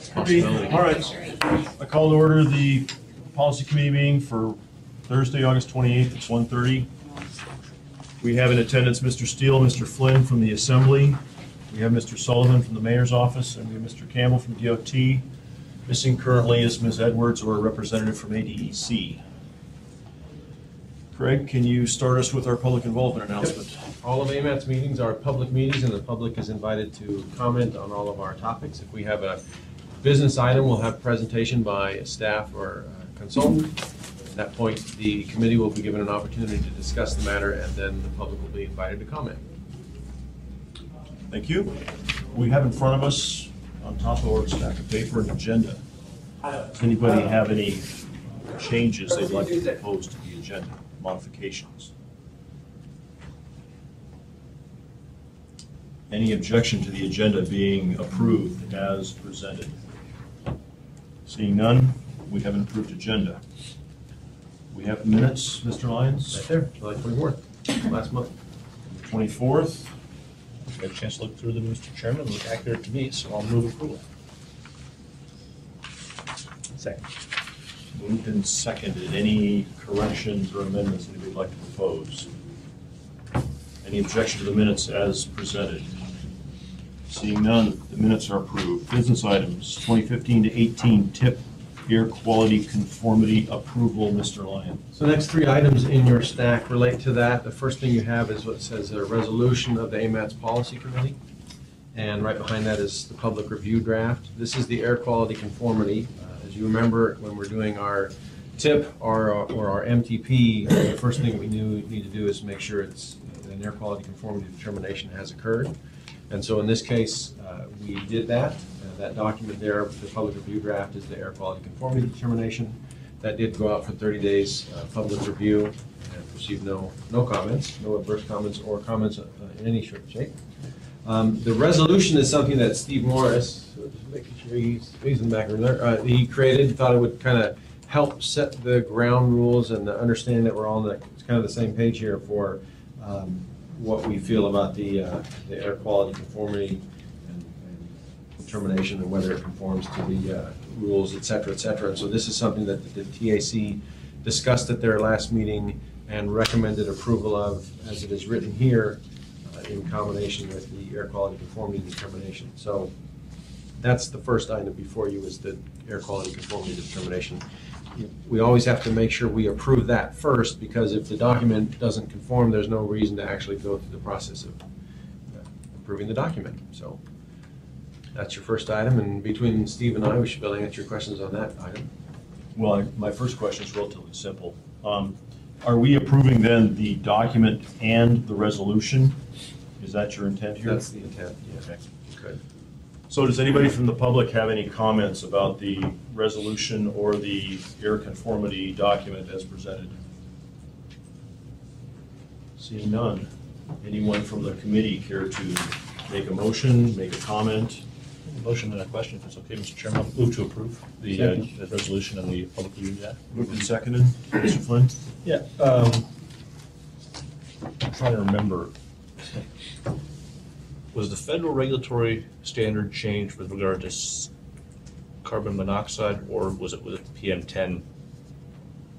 possibility. All right. I call to order the policy committee meeting for Thursday, August 28th at 1:30. We have in attendance Mr. Steele, Mr. Flynn from the Assembly. We have Mr. Sullivan from the Mayor's Office, and we have Mr. Campbell from DOT. Missing currently is Ms. Edwards or a representative from ADEC. Craig, can you start us with our public involvement announcement? All of AMATS meetings are public meetings, and the public is invited to comment on all of our topics. If we have a business item, we'll have presentation by staff or consultant. At that point, the committee will be given an opportunity to discuss the matter, and then the public will be invited to comment. Thank you. We have in front of us, on top of our stack of paper, an agenda. Does anybody have any changes they'd like to propose to the agenda, modifications? Any objection to the agenda being approved as presented? Seeing none, we have an approved agenda. We have minutes, Mr. Lyons? Right there, July 24th, last month. 24th. I had a chance to look through them, Mr. Chairman. They look accurate to me, so I'll move approval. Second. Moved and seconded. Any corrections or amendments anybody would like to propose? Any objection to the minutes as presented? Seeing none, the minutes are approved. Business items, 2015 to 18 tip air quality conformity approval, Mr. Lyon. So the next three items in your stack relate to that. The first thing you have is what says a resolution of the AMATS Policy Committee. And right behind that is the public review draft. This is the air quality conformity. As you remember, when we're doing our TIP or our MTP, the first thing we need to do is make sure it's an air quality conformity determination has occurred. And so in this case, we did that. That document there, the public review draft, is the air quality conformity determination. That did go out for 30 days public review and received no comments, no adverse comments or comments in any shape. The resolution is something that Steve Morris, just making sure he's in the back room there, he created, thought it would kind of help set the ground rules and the understanding that we're all on the kind of the same page here for what we feel about the air quality conformity and determination and whether it conforms to the rules, et cetera, et cetera. And so this is something that the TAC discussed at their last meeting and recommended approval of as it is written here in combination with the air quality conformity determination. So that's the first item before you is the air quality conformity determination. We always have to make sure we approve that first, because if the document doesn't conform, there's no reason to actually go through the process of approving the document. So that's your first item, and between Steve and I, we should be able to answer your questions on that item. Well, my first question is relatively simple. Are we approving then the document and the resolution? Is that your intent here? That's the intent, yeah. Okay. Good. So does anybody from the public have any comments about the resolution or the air conformity document as presented? Seeing none. Anyone from the committee care to make a motion, make a comment? A motion and a question, if it's okay, Mr. Chairman. I'll move to approve the resolution and the public review draft. Moved and seconded. Mr. Flynn? Yeah. I'm trying to remember. Was the federal regulatory standard changed with regard to carbon monoxide, or was it with PM10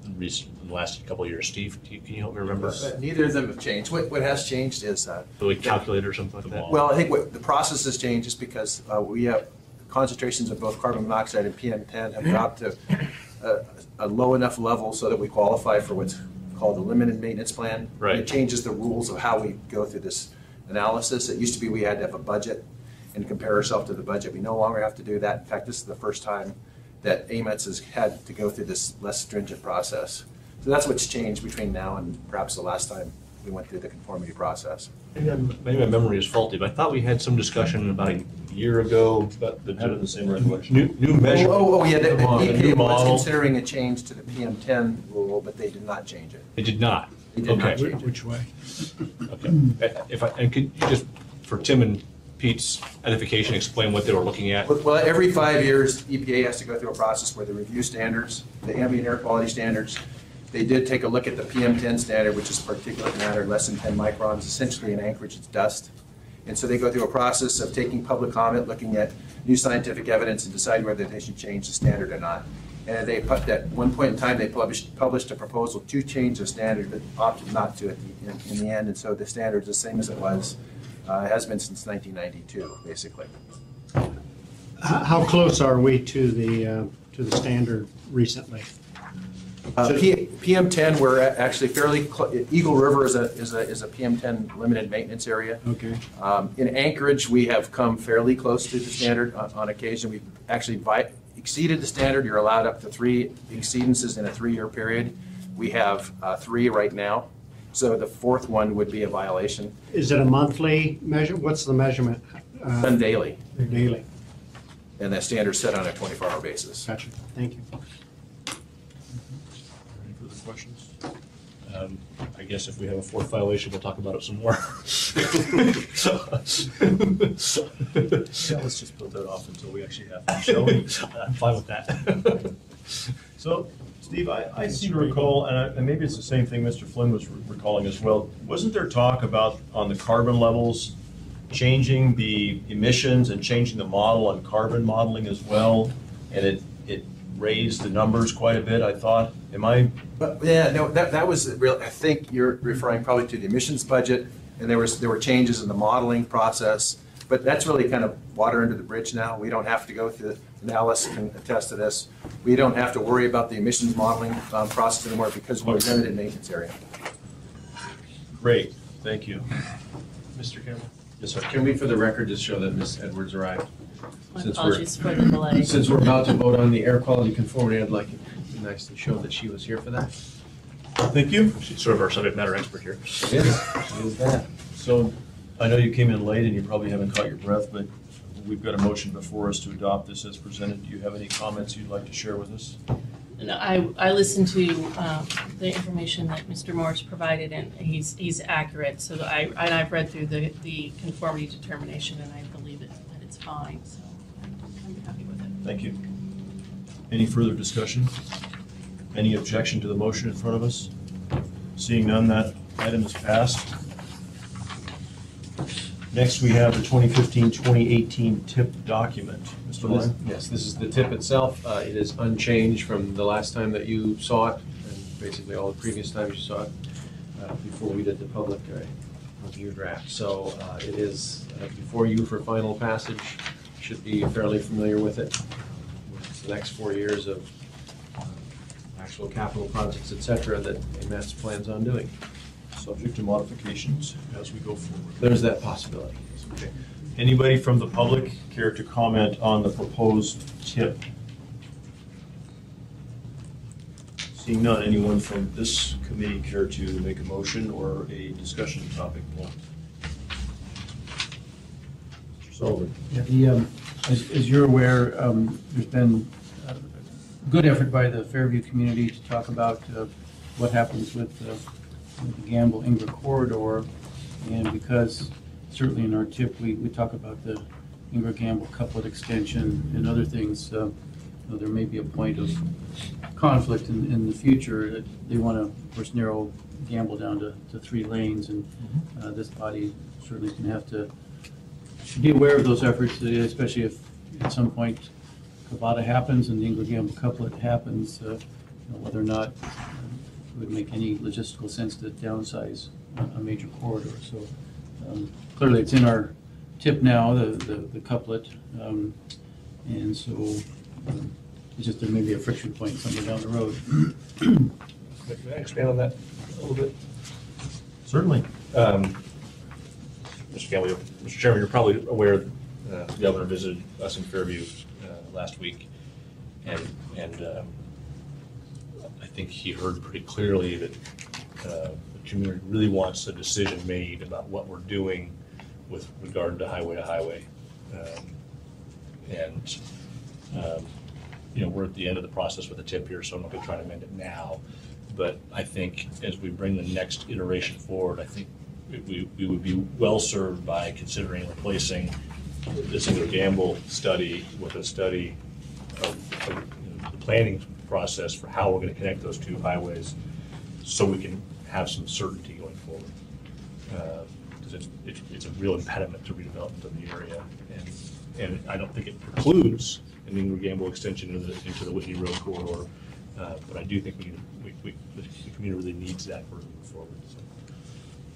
in the last couple of years? Steve, can you help me remember? Neither of them have changed. What has changed is the calculator or something like that? Well, I think what the process has changed is because we have concentrations of both carbon monoxide and PM10 have dropped to a low enough level so that we qualify for what's called the limited maintenance plan. Right. And it changes the rules of how we go through this analysis. It used to be we had to have a budget and compare ourselves to the budget. We no longer have to do that. In fact, this is the first time that AMATS has had to go through this less stringent process. So that's what's changed between now and perhaps the last time we went through the conformity process. Maybe my memory is faulty, but I thought we had some discussion about a year ago about the same resolution. New measure. Yeah, the EPA was model. considering a change to the PM10 rule, but they did not change it. They did not. They did not change it. Which way? Okay. And could you just, for Tim and Pete's edification, explain what they were looking at? Well, every 5 years, EPA has to go through a process where they review standards, the ambient air quality standards. They did take a look at the PM10 standard, which is particulate matter less than 10 microns. Essentially, in Anchorage, it's dust. And so they go through a process of taking public comment, looking at new scientific evidence, and deciding whether they should change the standard or not. And they put at one point in time, they published a proposal to change the standard, but opted not to in the end. And so the standard is the same as it was, has been since 1992, basically. How close are we to the standard recently? PM10, we're actually fairly, Eagle River is a PM10 limited maintenance area. Okay. In Anchorage, we have come fairly close to the standard. On occasion, we've actually exceeded the standard. You're allowed up to 3 exceedances in a 3-year period. We have 3 right now. So the 4th one would be a violation. Is it a monthly measure? What's the measurement? Done daily. Daily. And that standard's set on a 24-hour basis. Gotcha. Thank you. Any further questions? I guess if we have a 4th violation, we'll talk about it some more. Yeah, let's just put that off until we actually have to, shall we? I'm fine with that. So, Steve, I seem to recall, and maybe it's the same thing Mr. Flynn was recalling as well, wasn't there talk about on the carbon levels, changing the emissions and changing the model on carbon modeling as well? And it raised the numbers quite a bit, I thought. Am I? But yeah, no, that was real. I think you're referring probably to the emissions budget, and there were changes in the modeling process. But that's really kind of water under the bridge now. We don't have to go through, and Alice can attest to this. We don't have to worry about the emissions modeling process anymore because we're in a limited maintenance area. Great, thank you. Mr. Campbell? Yes, sir. Can we, for the record, just show that Ms. Edwards arrived? My Since apologies for the delay. Since we're about to vote on the air quality conformity, I'd like it to be nice to show that she was here for that. Thank you. She's sort of our subject matter expert here. She is that. So, I know you came in late and you probably haven't caught your breath, but we've got a motion before us to adopt this as presented. Do you have any comments you'd like to share with us? And I listened to the information that Mr. Morris provided, and he's accurate. So I've read through the conformity determination, and I believe that it's fine. So I'm happy with it. Thank you. Any further discussion? Any objection to the motion in front of us? Seeing none, that item is passed. Next, we have the 2015-2018 TIP document. Mr. Lyon? Yes, this is the tip itself. It is unchanged from the last time that you saw it, and basically all the previous times you saw it, before we did the public review draft. So it is before you for final passage. Should be fairly familiar with it. It's the next 4 years of actual capital projects, et cetera, that AMATS plans on doing. Subject to modifications as we go forward. There's that possibility. Okay. Anybody from the public care to comment on the proposed TIP? Seeing none, anyone from this committee care to make a motion or a discussion topic point? Mr. Sullivan. Yeah, as you're aware, there's been a good effort by the Fairview community to talk about what happens with the Gamble-Ingra corridor, and because certainly in our tip we talk about the Ingra-Gamble couplet extension and other things, there may be a point of conflict in the future. They want to, of course, narrow Gamble down to 3 lanes, and this body certainly can have to be aware of those efforts, especially if at some point Cavada happens and the Ingra-Gamble couplet happens, whether or not it would make any logistical sense to downsize a major corridor. So clearly it's in our tip now, the couplet, and so it's just there may be a friction point somewhere down the road. Can I expand on that a little bit? Certainly. Mr. Campbell, Mr. Chairman, you're probably aware the governor visited us in Fairview last week, and I think he heard pretty clearly that the community really wants a decision made about what we're doing with regard to highway. We're at the end of the process with the tip here, so I'm not going to try to amend it now. But I think as we bring the next iteration forward, I think we would be well served by considering replacing this Gamble study with a study of the planning process for how we're going to connect those 2 highways, so we can have some certainty going forward. because it's a real impediment to redevelopment of the area. And I don't think it precludes an Ingram Gamble extension into the Whitney Road corridor, but I do think the community really needs that for moving forward. So.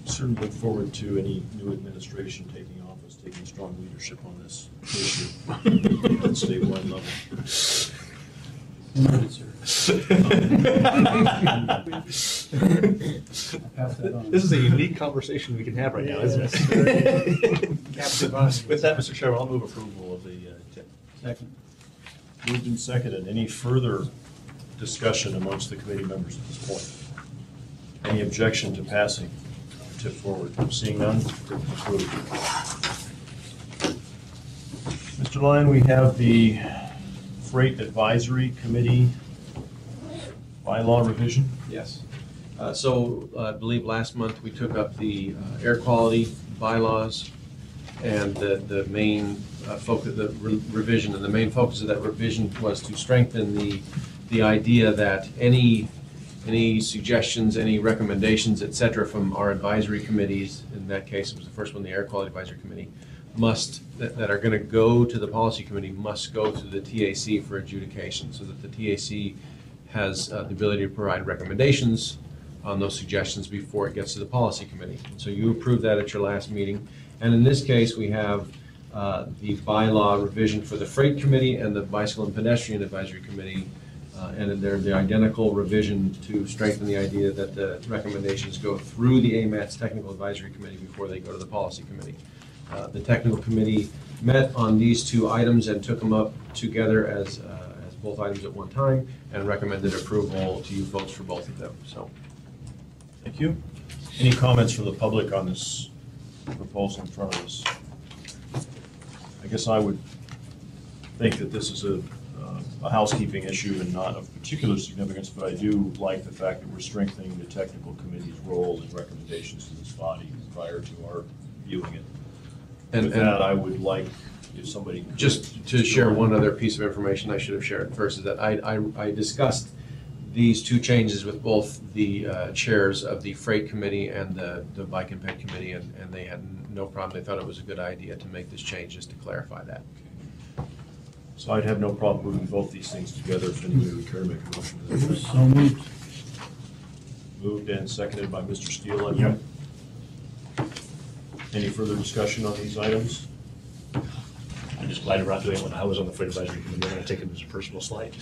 Certainly look forward to any new administration taking office, taking strong leadership on this issue at statewide level. Noted, sir. Pass that on. This is a unique conversation we can have right now, isn't it? With that, Mr. Chairman, I'll move approval of the tip. Second. Moved and seconded. Any further discussion amongst the committee members at this point? Any objection to passing the tip forward? Seeing none, tip approved. Mr. Lyon, we have the Freight Advisory Committee bylaw revision. Yes. So I believe last month we took up the air quality bylaws, and the main focus, the revision, and the main focus of that revision was to strengthen the idea that any suggestions, any recommendations, et cetera, from our advisory committees, in that case it was the first one, the Air Quality Advisory Committee, that are going to go to the policy committee must go to the TAC for adjudication, so that the TAC has the ability to provide recommendations on those suggestions before it gets to the policy committee. And so you approved that at your last meeting. And in this case, we have the bylaw revision for the Freight Committee and the Bicycle and Pedestrian Advisory Committee. And they're the identical revision to strengthen the idea that the recommendations go through the AMATS Technical Advisory Committee before they go to the policy committee. The technical committee met on these two items and took them up together as both items at one time and recommended approval to you folks for both of them. So, Thank you. Any comments from the public on this proposal in front of us? I guess I would think that this is a housekeeping issue and not of particular significance, but I do like the fact that we're strengthening the technical committee's role and recommendations to this body prior to our viewing it. And with that, I would like if somebody could, just to share one other piece of information I should have shared first is that I discussed these two changes with both the chairs of the Freight Committee and the Bike and Ped Committee, and they had no problem. They thought it was a good idea to make this change just to clarify that. so I'd have no problem moving both these things together if anybody would care to make a motion to that. So moved. Moved and seconded by Mr. Steele. I believe. Any further discussion on these items? I'm just glad we're not doing it when I was on the Freight Advisory Committee. I'm going to take it as a personal slight.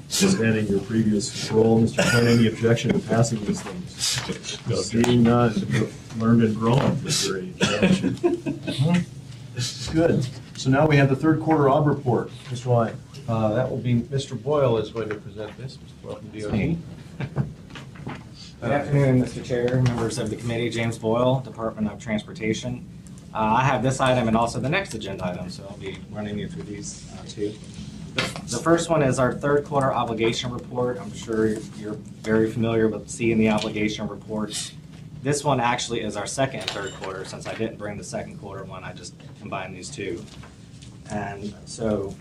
Understanding your previous role, Mr. Flynn, any objection to passing these things? No Seeing none, learned and grown at your age. Good. So now we have the third quarter OB report. Mr. Lyon. That will be, Mr. Boyle is going to present this. Mr. Boyle from DOT. Good afternoon, Mr. Chair, members of the committee. James Boyle, Department of Transportation. I have this item and also the next agenda item, so I'll be running you through these two. The first one is our third quarter obligation report. I'm sure you're very familiar with seeing the obligation reports. This one actually is our second and third quarter, since I didn't bring the second quarter one, I just combined these two. And so,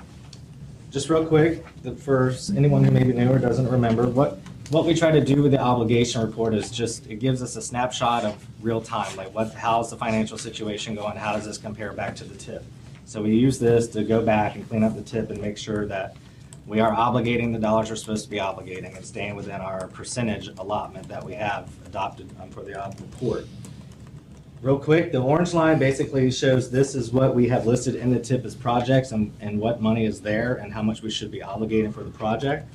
just real quick, for anyone who maybe new or doesn't remember, what we try to do with the obligation report is just, it gives us a snapshot of real time, like how's the financial situation going, how does this compare back to the tip? So we use this to go back and clean up the tip and make sure that we are obligating the dollars we're supposed to be obligating and staying within our percentage allotment that we have adopted for the report. Real quick, the orange line basically shows this is what we have listed in the tip as projects and what money is there and how much we should be obligating for the project.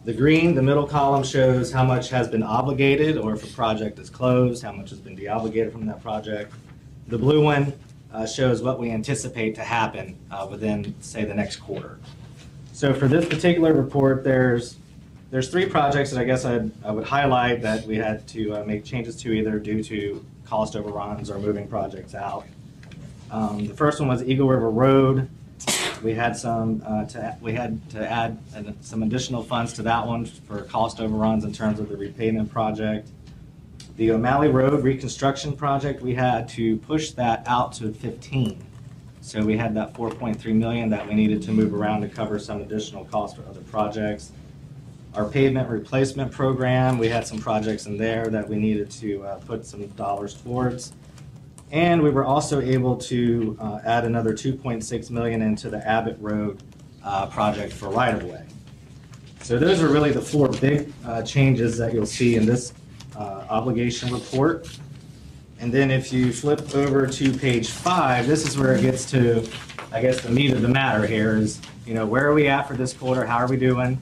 The green, the middle column, shows how much has been obligated, or if a project is closed, how much has been de-obligated from that project. The blue one shows what we anticipate to happen within, say, the next quarter. So for this particular report, there's three projects that I guess I would highlight that we had to make changes to, either due to cost overruns or moving projects out. The first one was Eagle River Road. We had to add some additional funds to that one for cost overruns in terms of the repavement project. The O'Malley Road reconstruction project, we had to push that out to 15. So we had that 4.3 million that we needed to move around to cover some additional costs for other projects. our pavement replacement program. We had some projects in there that we needed to put some dollars towards. And we were also able to add another 2.6 million into the Abbott Road project for right-of-way. So those are really the four big changes that you'll see in this obligation report. And then if you flip over to page 5, this is where it gets to, I guess, the meat of the matter here is, where are we at for this quarter? How are we doing?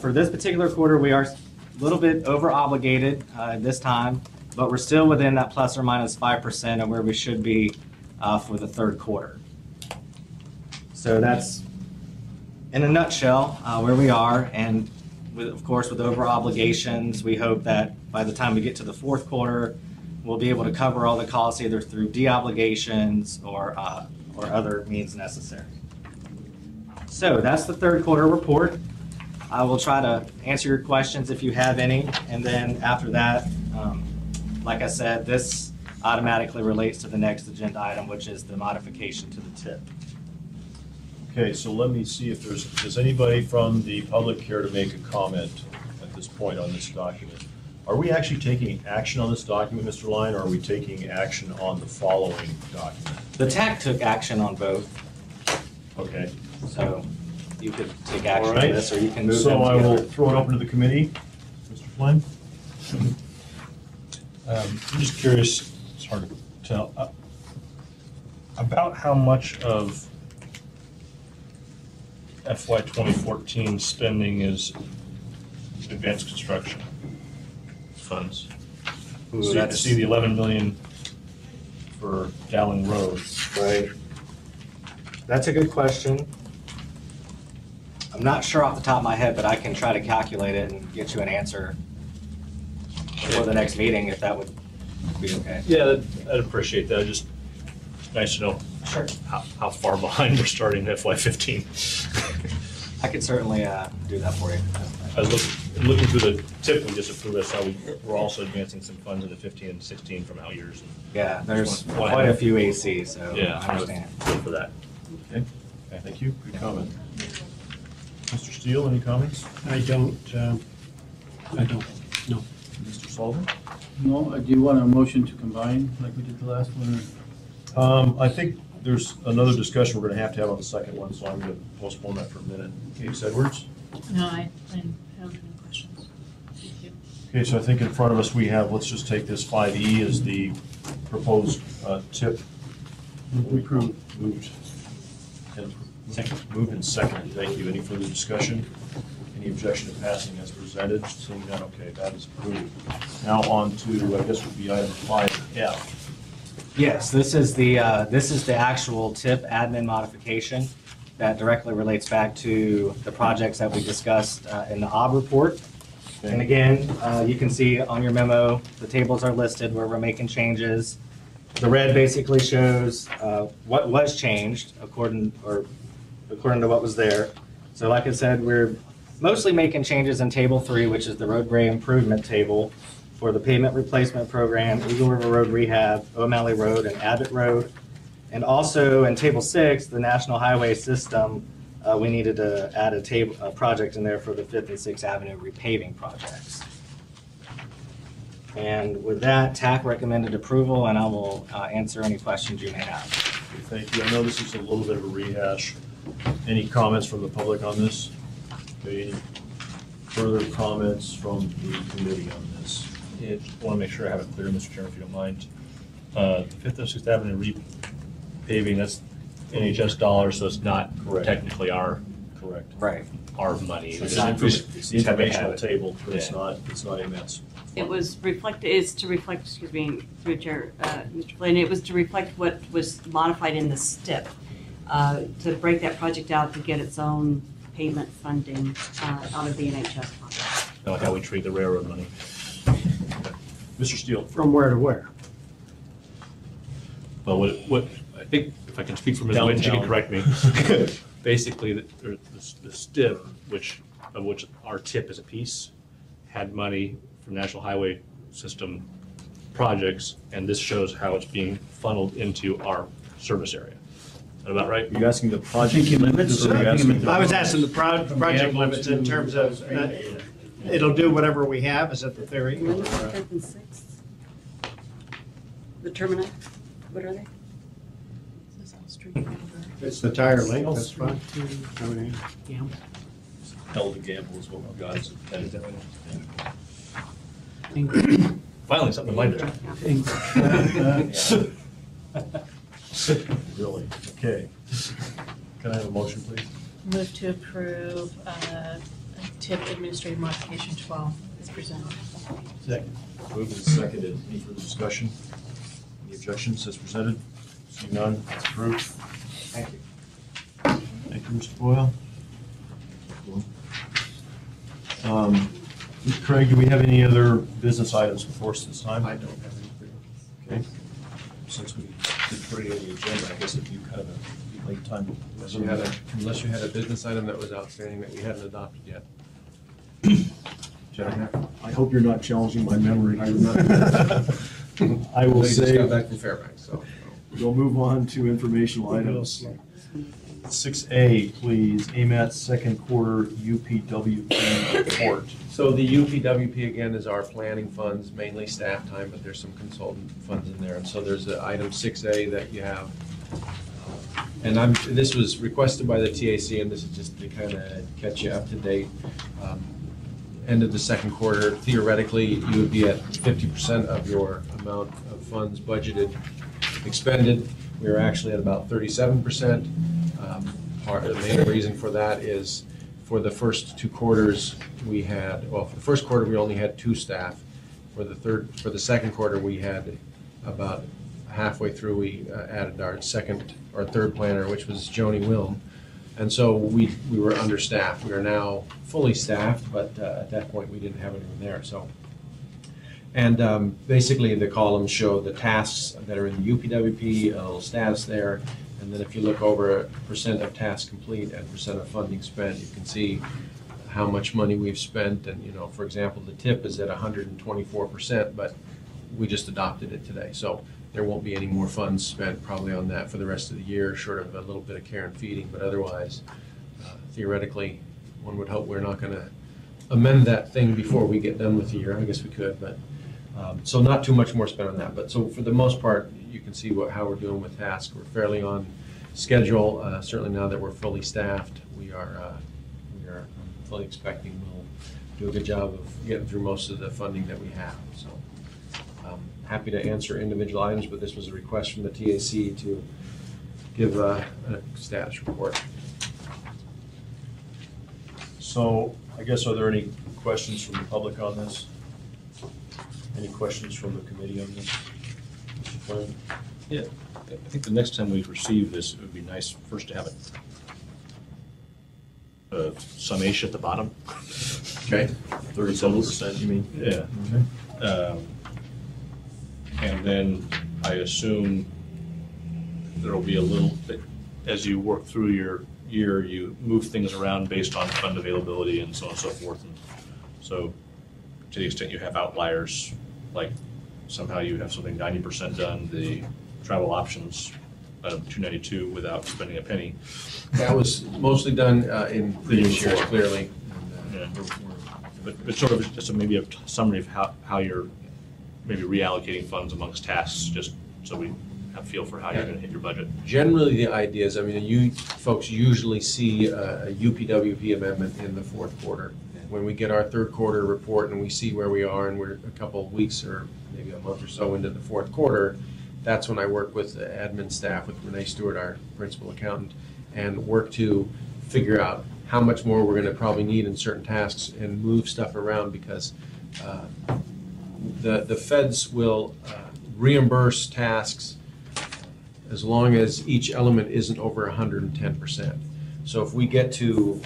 For this particular quarter, we are a little bit over obligated this time, but we're still within that plus or minus 5% of where we should be for the third quarter. So that's, in a nutshell, where we are. And of course, with over obligations, we hope that by the time we get to the fourth quarter, we'll be able to cover all the costs either through de-obligations or other means necessary. So that's the third quarter report. I will try to answer your questions if you have any. And then after that, like I said, this automatically relates to the next agenda item, which is the modification to the tip. Okay, so let me see if does anybody from the public care to make a comment at this point on this document? Are we actually taking action on this document, Mr. Lyon, or are we taking action on the following document? The TAC took action on both, Okay. so you could take action All on right. this, or you can move So them I will together. throw it open to the committee. Mr. Flynn? I'm just curious, it's hard to tell, about how much of FY 2014 spending is advanced construction funds? Ooh, So you that's- see the 11 million for Dowling Road. Right. That's a good question. I'm not sure off the top of my head, but I can try to calculate it and get you an answer for the next meeting, if that would be okay. Yeah, I'd appreciate that. Just nice to know Sure. how far behind we're starting in FY 15. I could certainly do that for you. I was looking through the tip we just approved, I saw we're also advancing some funds into 15 and 16 from out years. Yeah, there's Just wanna- quite a few AC, so Yeah, I understand. Good for that. Okay, thank you. Good comment. Mr. Steele, any comments? I don't, no. Mr. Sullivan? No, do you want a motion to combine like we did the last one? Or? I think there's another discussion we're going to have on the second one, so I'm going to postpone that for a minute. Case Edwards? No, I don't have any questions. Thank you. Okay, so I think in front of us we have, let's just take this 5E as the proposed tip. Approved. Moved. And moved and seconded, thank you. Any further discussion? Any objection to passing as presented? Seeing none, okay, that is approved. Now on to, I guess would be item 5F. Yes, this is the actual tip admin modification that directly relates back to the projects that we discussed in the OB report. And again, you can see on your memo, the tables are listed where we're making changes. The red basically shows what was changed according to what was there. So like I said, we're mostly making changes in Table 3, which is the roadway improvement table for the pavement replacement program, Eagle River Road Rehab, O'Malley Road, and Abbott Road. And also in Table 6, the National Highway System, we needed to add a project in there for the 5th and 6th Avenue repaving projects. And with that, TAC recommended approval, and I will answer any questions you may have. Thank you. I know this is a little bit of a rehash. Any comments from the public on this? Okay, any further comments from the committee on this? Yeah, just want to make sure I have it clear, Mr. Chairman, if you don't mind. The 5th and 6th Avenue repaving, that's NHS dollars, so it's not Correct. technically our Correct. Right. money. It's not- the informational it. table, but it's Yeah. not AMATS. It was is to reflect, excuse me, through Chair, Mr. Flynn, it was to reflect what was modified in the STIP, to break that project out to get its own payment funding out of the NHS fund. Like how we treat the railroad money. Mr. Steele? From where to where? Well, what, I think, if I can speak for Ms. Witten, she can correct me. Basically, the STIP, of which our TIP is a piece, had money from National Highway System projects, and this shows how it's being funneled into our service area. that about right? Are you asking the project you meant limits? the- or are you asking the- I was asking the project limits in terms of, it'll do whatever we have, is that the theory? Remember the 5th and 6th? The termini, what are they? This is all street number. It's the tire length, that's fine. I mean, Hell to gamble is what we've got. Finally, something to Really? Okay. Can I have a motion, please? Move to approve TIP administrative modification 12 is presented. Second. Moved and seconded. Any further discussion? Any objections as presented? Seeing none, it's approved. Thank you. Thank you, Mr. Boyle. Craig, do we have any other business items before us this time? I don't have anything. Okay. Since we didn't put it on the agenda, I guess it'd be kind of a late time. Unless you had a business item that was outstanding that we hadn't adopted yet. Jack, I hope you're not challenging my memory. I'm not. I will They just say, got back from Fairbanks, so. we'll move on to informational items. 6A, please, AMATS second quarter UPWP report. So the UPWP, again, is our planning funds, mainly staff time, but there's some consultant funds in there. And so there's the item 6A that you have. And this was requested by the TAC, and this is just to kind of catch you up to date. End of the second quarter, theoretically, you would be at 50% of your amount of funds budgeted expended. We are actually at about 37%. The main reason for that is for the first 2 quarters, we had, well, for the first quarter, we only had 2 staff. For the second quarter, we had about halfway through, we added our third planner, which was Joni Wilm. And so we were understaffed. We are now fully staffed, but at that point, we didn't have anyone there, so. And basically, the columns show the tasks that are in the UPWP, a little status there. And then if you look over percent of tasks complete and percent of funding spent, you can see how much money we've spent. And, for example, the TIP is at 124%, but we just adopted it today. So there won't be any more funds spent probably on that for the rest of the year, short of a little bit of care and feeding. But otherwise, theoretically, one would hope we're not going to amend that thing before we get done with the year. I guess we could, but so not too much more spent on that. But so for the most part, you can see how we're doing with tasks. We're fairly on schedule. Certainly now that we're fully staffed, we are fully expecting we'll do a good job of getting through most of the funding that we have. So happy to answer individual items, but this was a request from the TAC to give a status report. So I guess, are there any questions from the public on this? Any questions from the committee on this? Mr. Flynn? Yeah, I think the next time we receive this, it would be nice first to have a summation at the bottom. Okay. 37%, you mean? Yeah. And then I assume there'll be a little bit, as you work through your year, you move things around based on fund availability and so on and so forth. And so to the extent you have outliers, like somehow you have something 90% done, the travel options, 292 without spending a penny. That was mostly done in previous years, clearly. Yeah. But sort of just maybe a summary of how you're maybe reallocating funds amongst tasks, just so we have a feel for how you're going to hit your budget. Generally, the idea is, you folks usually see a UPWP amendment in the fourth quarter. When we get our third quarter report and we see where we are, and we're a couple of weeks or maybe a month or so into the fourth quarter, that's when I work with the admin staff, with Renee Stewart, our principal accountant, and work to figure out how much more we're going to probably need in certain tasks and move stuff around, because the feds will reimburse tasks as long as each element isn't over 110%. So if we get to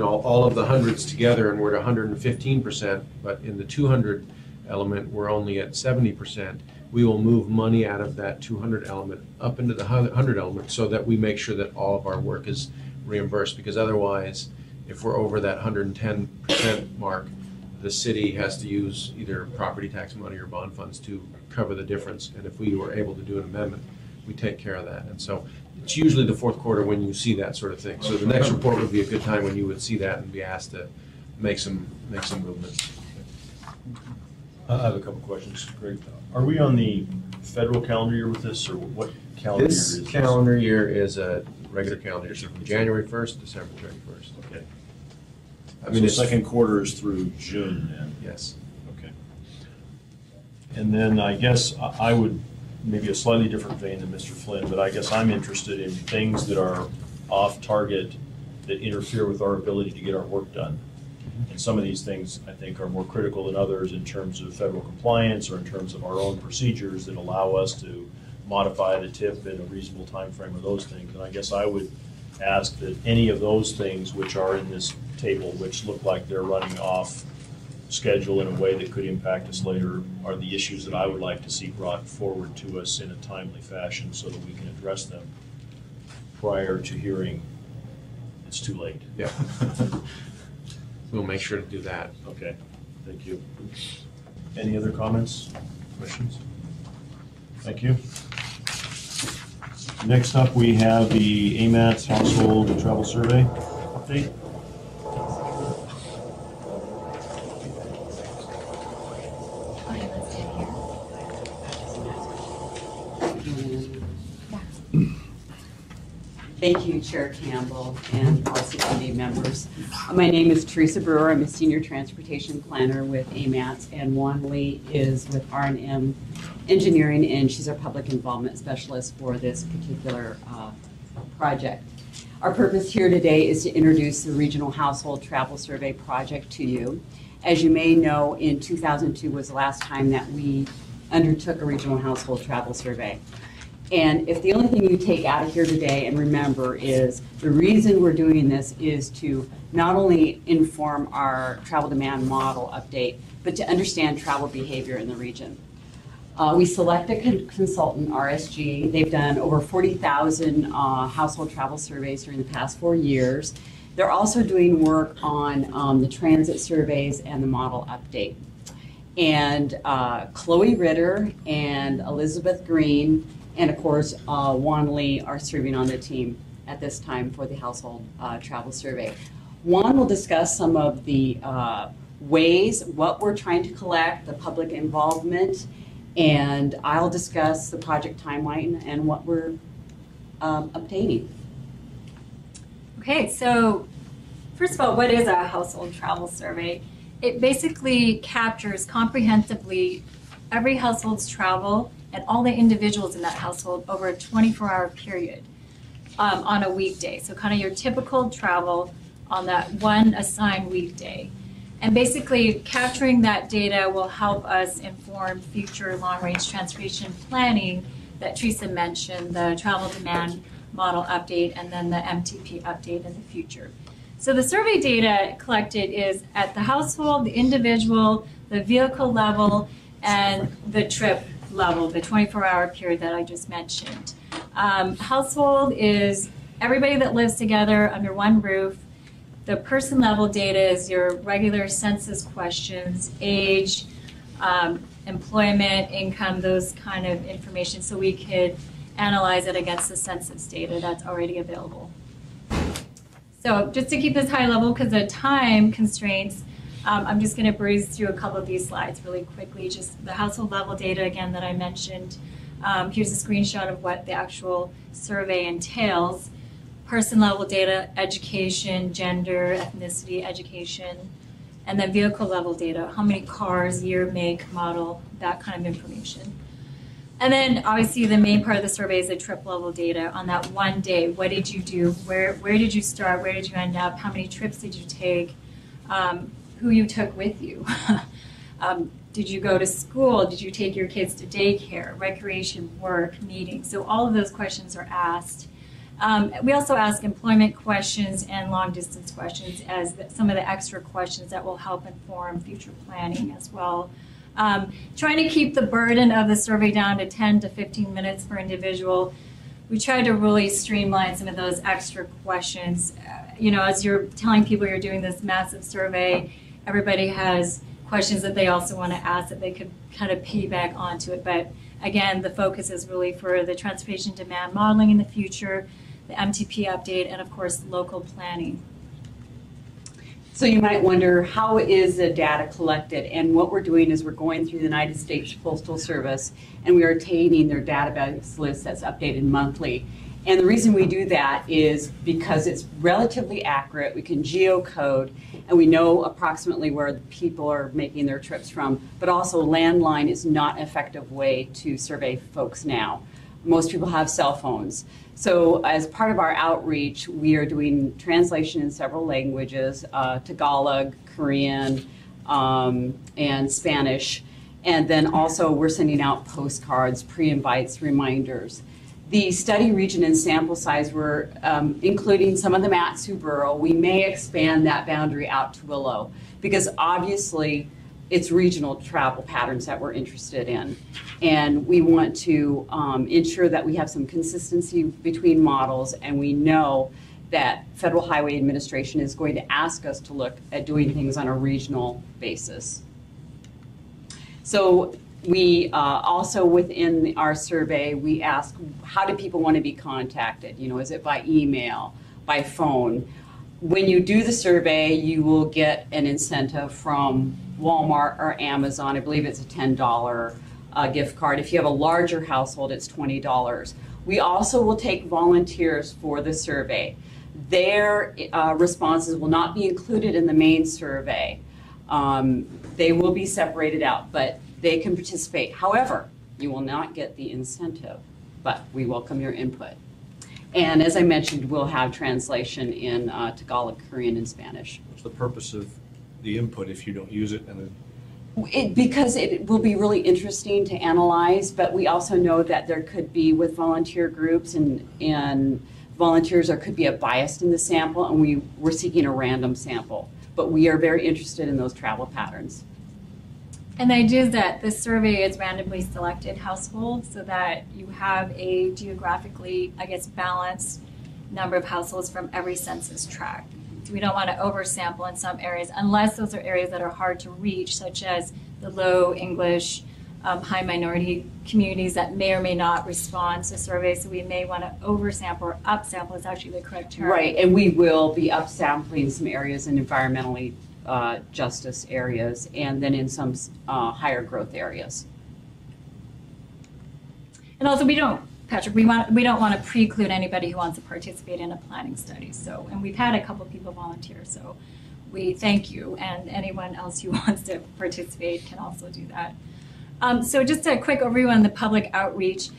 all of the hundreds together and we're at 115%, but in the 200 element we're only at 70%, we will move money out of that 200 element up into the 100 element, so that we make sure that all of our work is reimbursed. Because otherwise, if we're over that 110% mark, the city has to use either property tax money or bond funds to cover the difference. And if we were able to do an amendment, we take care of that. And so it's usually the fourth quarter when you see that sort of thing. So the next report would be a good time when you would see that and be asked to make some movements. I have a couple questions, Greg. Are we on the federal calendar year with this, or what calendar year is This this? calendar year is a regular calendar year, so from January 1st to December 31st. Okay. I mean, So it's, second quarter is through June then? yes. Okay. And then I guess I would, maybe a slightly different vein than Mr. Flynn, but I guess I'm interested in things that are off target that interfere with our ability to get our work done. And some of these things, I think, are more critical than others in terms of federal compliance or in terms of our own procedures that allow us to modify the TIP in a reasonable time frame of those things. And I guess I would ask that any of those things which are in this table, which look like they're running off schedule in a way that could impact us later, are the issues that I would like to see brought forward to us in a timely fashion so that we can address them prior to hearing it's too late. Yeah. We'll make sure to do that. Okay, thank you. Any other comments, questions? Thank you. Next up, we have the AMATS Household and Travel Survey update. Thank you, Chair Campbell and also committee members. My name is Teresa Brewer. I'm a senior transportation planner with AMATS, and Juan Lee is with R&M Engineering, and she's our public involvement specialist for this particular project. Our purpose here today is to introduce the Regional Household Travel Survey project to you. As you may know, in 2002 was the last time that we undertook a regional household travel survey. And if the only thing you take out of here today and remember is the reason we're doing this is to not only inform our travel demand model update, but to understand travel behavior in the region. We select a consultant, RSG. They've done over 40,000 household travel surveys during the past 4 years. They're also doing work on the transit surveys and the model update. And Chloe Ritter and Elizabeth Green and of course, Juan Lee are serving on the team at this time for the household travel survey. Juan will discuss some of the ways, what we're trying to collect, the public involvement, and I'll discuss the project timeline and what we're obtaining. Okay, so first of all, what is a household travel survey? It basically captures comprehensively every household's travel and all the individuals in that household over a 24-hour period on a weekday. So kind of your typical travel on that one assigned weekday. And basically capturing that data will help us inform future long-range transportation planning that Teresa mentioned, the travel demand model update and then the MTP update in the future. So the survey data collected is at the household, the individual, the vehicle level, and the trip level, the 24-hour period that I just mentioned. Household is everybody that lives together under one roof. The person level data is your regular census questions, age, employment, income, those kind of information, so we could analyze it against the census data that's already available. So just to keep this high level, because of time constraints, I'm just going to breeze through a couple of these slides really quickly. Just the household level data again that I mentioned. Here's a screenshot of what the actual survey entails. Person level data, education, gender, ethnicity, education, and then vehicle level data, how many cars, year, make, model, that kind of information. And then obviously the main part of the survey is the trip level data on that one day. What did you do? Where did you start? Where did you end up? How many trips did you take? Who you took with you. Did you go to school? Did you take your kids to daycare, recreation, work, meetings? So all of those questions are asked. We also ask employment questions and long distance questions as some of the extra questions that will help inform future planning as well. Trying to keep the burden of the survey down to 10 to 15 minutes per individual. We try to really streamline some of those extra questions. You know, as you're telling people you're doing this massive survey, everybody has questions that they also want to ask that they could kind of piggyback onto it. But Again, the focus is really for the transportation demand modeling in the future, the MTP update, and of course, local planning. So you might wonder, how is the data collected? And what we're doing is we're going through the United States Postal Service and we are obtaining their database list that's updated monthly. And the reason we do that is because it's relatively accurate. We can geocode and we know approximately where the people are making their trips from, but also landline is not an effective way to survey folks now. Most people have cell phones. So as part of our outreach, we are doing translation in several languages, Tagalog, Korean, and Spanish. And then also we're sending out postcards, pre-invites, reminders. The study region and sample size, we're including some of the AMATS who borough. We may expand that boundary out to Willow because obviously it's regional travel patterns that we're interested in. And we want to ensure that we have some consistency between models, and we know that Federal Highway Administration is going to ask us to look at doing things on a regional basis. So we also within our survey, we ask, how do people want to be contacted? You know, is it by email, by phone? When you do the survey, you will get an incentive from Walmart or Amazon. I believe it's a $10 gift card. If you have a larger household, it's $20. We also will take volunteers for the survey. Their responses will not be included in the main survey. They will be separated out, but they can participate. However, you will not get the incentive, but we welcome your input. And as I mentioned, we'll have translation in Tagalog, Korean, and Spanish. What's the purpose of the input if you don't use it? And Because it will be really interesting to analyze, but we also know that there could be with volunteer groups and volunteers, there could be a bias in the sample, and we're seeking a random sample. But we are very interested in those travel patterns. And the idea is that this survey is randomly selected households so that you have a geographically, I guess, balanced number of households from every census tract. We don't want to oversample in some areas unless those are areas that are hard to reach, such as the low English, high minority communities that may or may not respond to surveys. So we may want to oversample or upsample is actually the correct term. Right, and we will be upsampling some areas in environmentally justice areas and then in some higher growth areas. And also Patrick, we don't want to preclude anybody who wants to participate in a planning study. So, and we've had a couple people volunteer, so we thank you, and anyone else who wants to participate can also do that. So just a quick overview on the public outreach.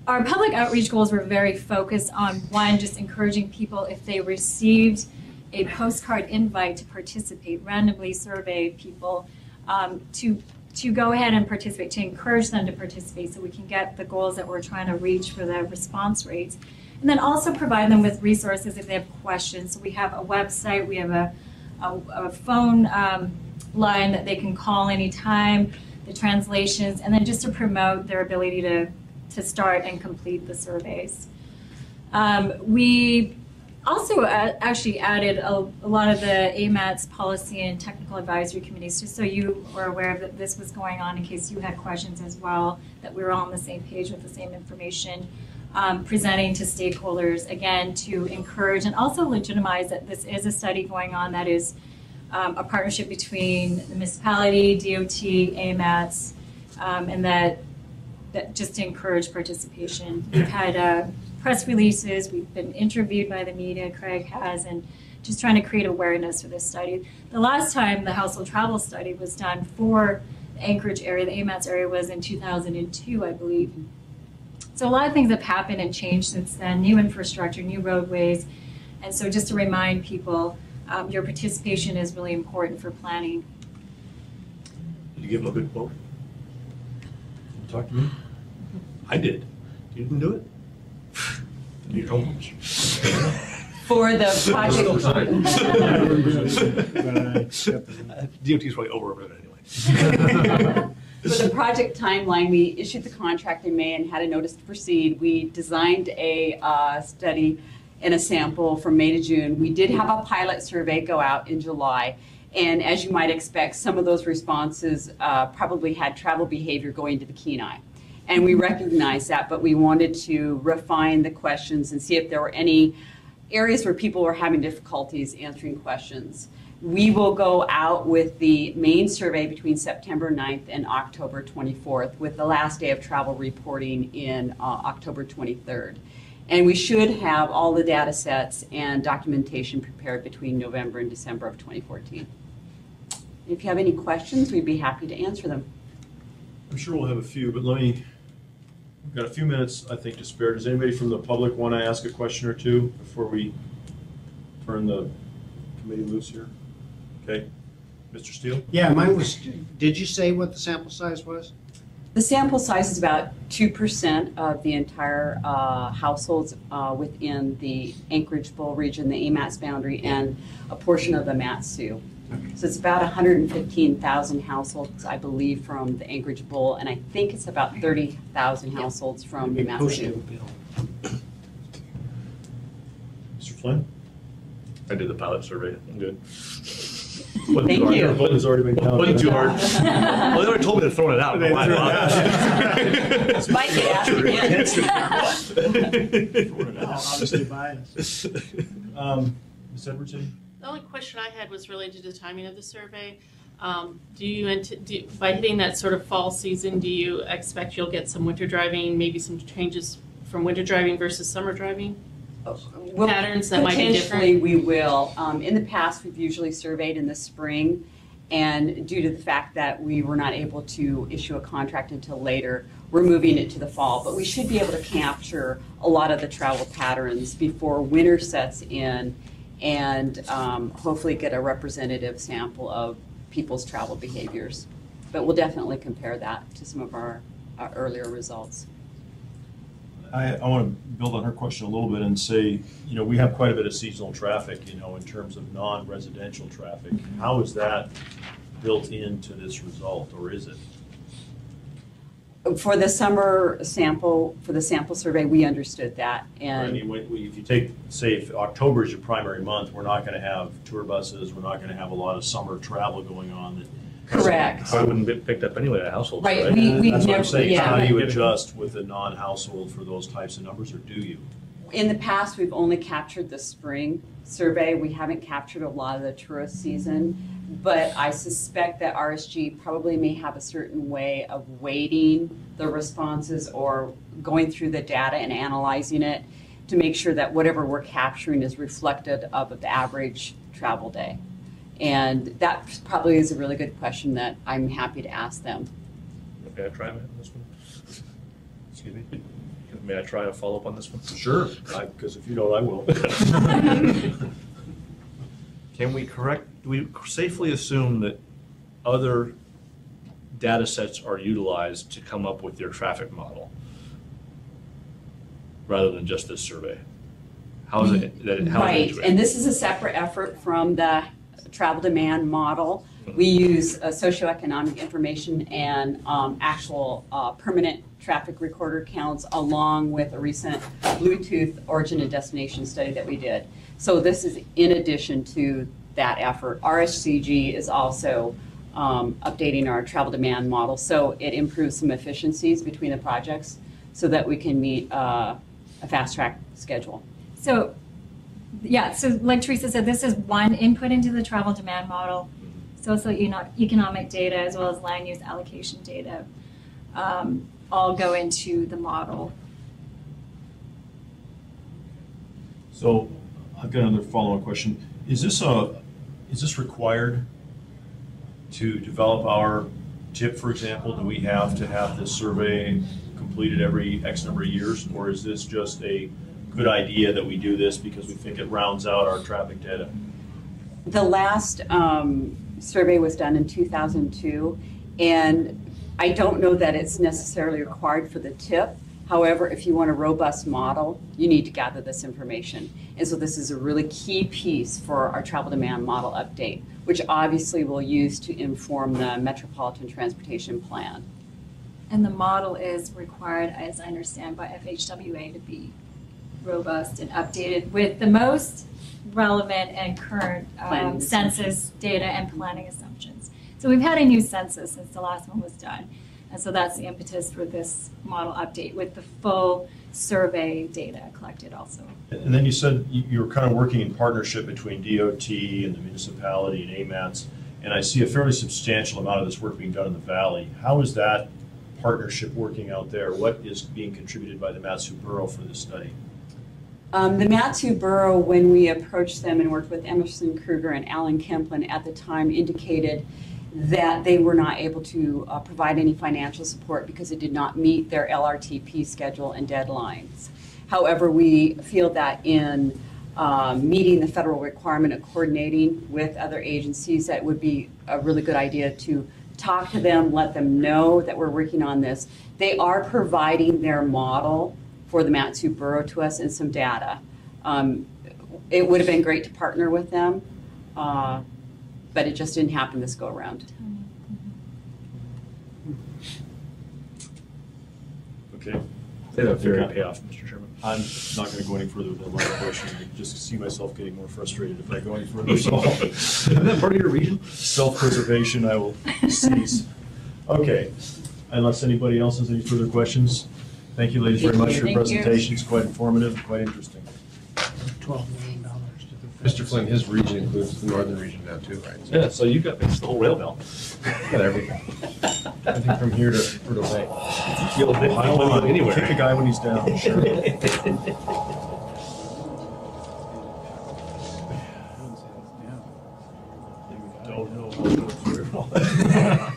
Our public outreach goals were very focused on, one, just encouraging people if they received a postcard invite to participate, randomly survey people to go ahead and participate, to encourage them to participate so we can get the goals that we're trying to reach for the response rates. And then also provide them with resources if they have questions. So we have a website, we have a phone line that they can call anytime, the translations, and then just to promote their ability to start and complete the surveys. We also actually added a lot of the AMATS policy and technical advisory committees, just so you are aware that this was going on in case you had questions as well, that we were all on the same page with the same information, presenting to stakeholders, again, to encourage and also legitimize that this is a study going on that is a partnership between the municipality, DOT, AMATS, and that just to encourage participation. We've had press releases, we've been interviewed by the media, Craig has, and just trying to create awareness for this study. The last time the household travel study was done for the Anchorage area, the AMATS area, was in 2002, I believe. So a lot of things have happened and changed since then, new infrastructure, new roadways, and so just to remind people, your participation is really important for planning. did you give him a good quote? Talk to me. I did. You didn't do it? You told me. For the project. DOT's probably over it anyway. For the project timeline, we issued the contract in May and had a notice to proceed. We designed a study and a sample from May to June. We did have a pilot survey go out in July. And as you might expect, some of those responses probably had travel behavior going to the Kenai. And we recognize that, but we wanted to refine the questions and see if there were any areas where people were having difficulties answering questions. We will go out with the main survey between September 9th and October 24th, with the last day of travel reporting in October 23rd. And we should have all the data sets and documentation prepared between November and December of 2014. If you have any questions, we'd be happy to answer them. I'm sure we'll have a few, but we've got a few minutes, I think, to spare. Does anybody from the public want to ask a question or two before we turn the committee loose here? Okay. Mr. Steele? Yeah, mine was, did you say what the sample size was? The sample size is about 2% of the entire households within the Anchorage Bowl region, the AMATS boundary, and a portion of the Mat-Su. So it's about 115,000 households, I believe, from the Anchorage Bowl, and I think it's about 30,000 households from the Mat-Su. Mr. Flynn? I did the pilot survey. I'm good. Thank you. Your vote has already been counted. Wasn't too hard. Well, they already told me to throw it out. They threw it out. Might be after Obviously biased. Ms. Edwardson? The only question I had was related to the timing of the survey. By hitting that sort of fall season, do you expect you'll get some winter driving, maybe some changes from winter driving versus summer driving? Patterns that might be different? Potentially we will. In the past, we've usually surveyed in the spring, and due to the fact that we were not able to issue a contract until later, we're moving it to the fall. But we should be able to capture a lot of the travel patterns before winter sets in, and hopefully get a representative sample of people's travel behaviors. But we'll definitely compare that to some of our earlier results. I want to build on her question a little bit and say, we have quite a bit of seasonal traffic, in terms of non-residential traffic. How is that built into this result, or is it? For the summer sample, for the sample survey, we understood that. And I mean, if you take, say, if October is your primary month, we're not going to have tour buses, we're not going to have a lot of summer travel going on. correct. Probably wouldn't be picked up anyway at households, Right, right? we That's what I'm never, saying. yeah. How do you adjust with a non-household for those types of numbers, or do you? In the past, we've only captured the spring survey. We haven't captured a lot of the tourist season, but I suspect that RSG probably may have a certain way of weighting the responses or going through the data and analyzing it to make sure that whatever we're capturing is reflective of the average travel day. And that probably is a really good question that I'm happy to ask them. May I try on this one? Excuse me? May I try a follow-up on this one? Sure, because if you don't, I will. Do we safely assume that other data sets are utilized to come up with your traffic model rather than just this survey? How is it that Right, and this is a separate effort from the travel demand model. We use socioeconomic information and actual permanent traffic recorder counts along with a recent Bluetooth origin and destination study that we did. So this is in addition to that effort. RSCG is also updating our travel demand model, so it improves some efficiencies between the projects so that we can meet a fast track schedule. So, yeah, so like Teresa said, this is one input into the travel demand model. Socioeconomic data as well as land use allocation data all go into the model. So I've got another follow-up question. Is this required to develop our TIP, for example? Do we have to have this survey completed every X number of years, or is this just a good idea that we do this because we think it rounds out our traffic data? The last survey was done in 2002, and I don't know that it's necessarily required for the TIP. However, if you want a robust model, you need to gather this information. And so this is a really key piece for our travel demand model update, which obviously we'll use to inform the Metropolitan Transportation Plan. And the model is required, as I understand, by FHWA to be robust and updated with the most relevant and current census data and planning assumptions. So we've had a new census since the last one was done. And so that's the impetus for this model update with the full survey data collected also. And then you said you were kind of working in partnership between DOT and the municipality and AMATS, and I see a fairly substantial amount of this work being done in the valley. How is that partnership working out there? What is being contributed by the Matsu Borough for this study? The Matsu Borough, when we approached them and worked with Emerson Kruger and Alan Kemplin at the time, indicated that they were not able to provide any financial support because it did not meet their LRTP schedule and deadlines. However, we feel that in meeting the federal requirement of coordinating with other agencies, that would be a really good idea to talk to them, let them know that we're working on this. They are providing their model for the Matsu Borough to us and some data. It would have been great to partner with them, but it just didn't happen this go around. Okay. They have a very payoff, Mr. Chairman. I'm not going to go any further with that line of questioning. I just see myself getting more frustrated if I go any further. So, Isn't that part of your region? self-preservation, I will cease. Okay, unless anybody else has any further questions. Thank you, ladies, very much for your Thank you. presentation. It's quite informative, quite interesting. $12 million to the. Mr. Flynn, his region includes the northern region now too, right? Yeah, so you got the whole rail belt. Got everything. I think from here to Fruita Lake. You'll Pile on, anywhere. kick a guy when he's down. Sure. Don't know how to go through.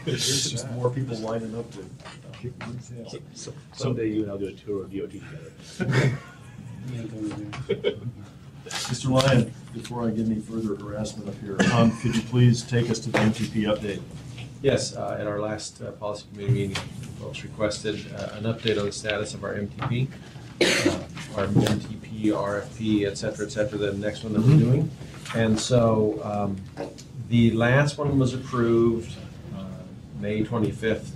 There's just more people lining up to kick one's tail. Someday you and I'll do a tour of DOT together. Mr. Lyon, before I get any further harassment up here, could you please take us to the MTP update? Yes, at our last policy committee meeting, folks requested an update on the status of our MTP, our MTP, RFP, et cetera, the next one that we're doing. And so the last one was approved May 25th,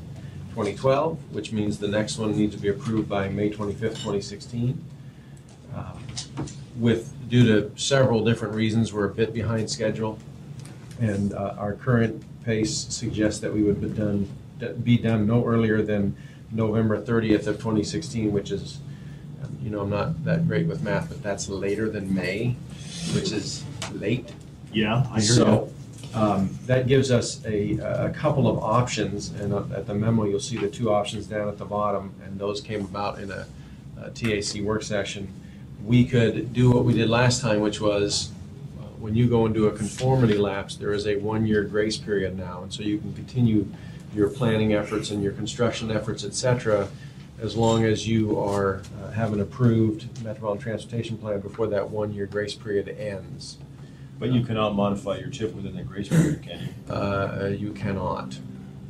2012, which means the next one needs to be approved by May 25th, 2016. Due to several different reasons, we're a bit behind schedule, and our current pace suggests that we would be done no earlier than November 30th of 2016, which is, I'm not that great with math, but that's later than May, which is late. Yeah, I hear you. So that gives us a couple of options, and at the memo you'll see the two options down at the bottom, and those came about in a TAC work session. We could do what we did last time, which was when you go into a conformity lapse, there is a 1-year grace period now, and so you can continue your planning efforts and your construction efforts, et cetera, as long as you have an approved Metropolitan Transportation Plan before that 1-year grace period ends. But you cannot modify your TIP within that grace period, can you? You cannot.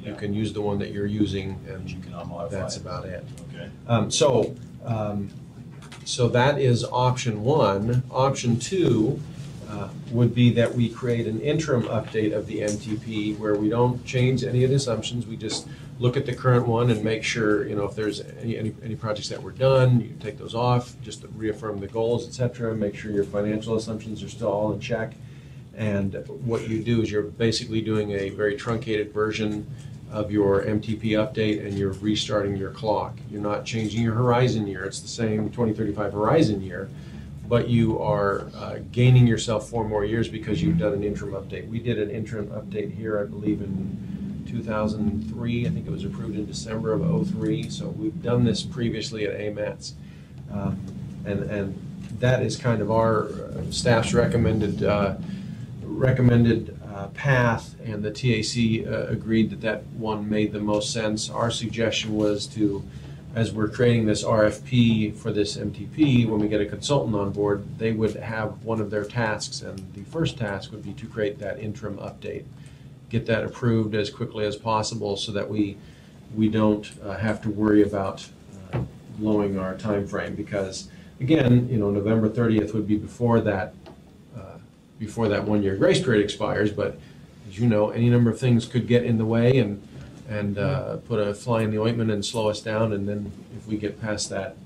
Yeah. You can use the one that you're using, and You cannot modify that's it. about it. Okay. So that is option one. Option two would be that we create an interim update of the MTP where we don't change any of the assumptions. We just look at the current one and make sure, if there's any projects that were done, you take those off, just to reaffirm the goals, et cetera, make sure your financial assumptions are still all in check. And what you do is you're basically doing a very truncated version of your MTP update, and you're restarting your clock. You're not changing your horizon year. It's the same 2035 horizon year, but you are gaining yourself 4 more years because you've done an interim update. We did an interim update here, I believe, in 2003. I think it was approved in December of 2003. So we've done this previously at AMATS. And that is kind of our staff's recommended path, and the TAC agreed that one made the most sense. Our suggestion was to, as we're creating this RFP for this MTP, when we get a consultant on board, they would have one of their tasks, and the first task would be to create that interim update. Get that approved as quickly as possible so that we don't have to worry about blowing our time frame, because again, November 30th would be before that 1-year grace period expires, but as you know, any number of things could get in the way and put a fly in the ointment and slow us down, and then if we get past that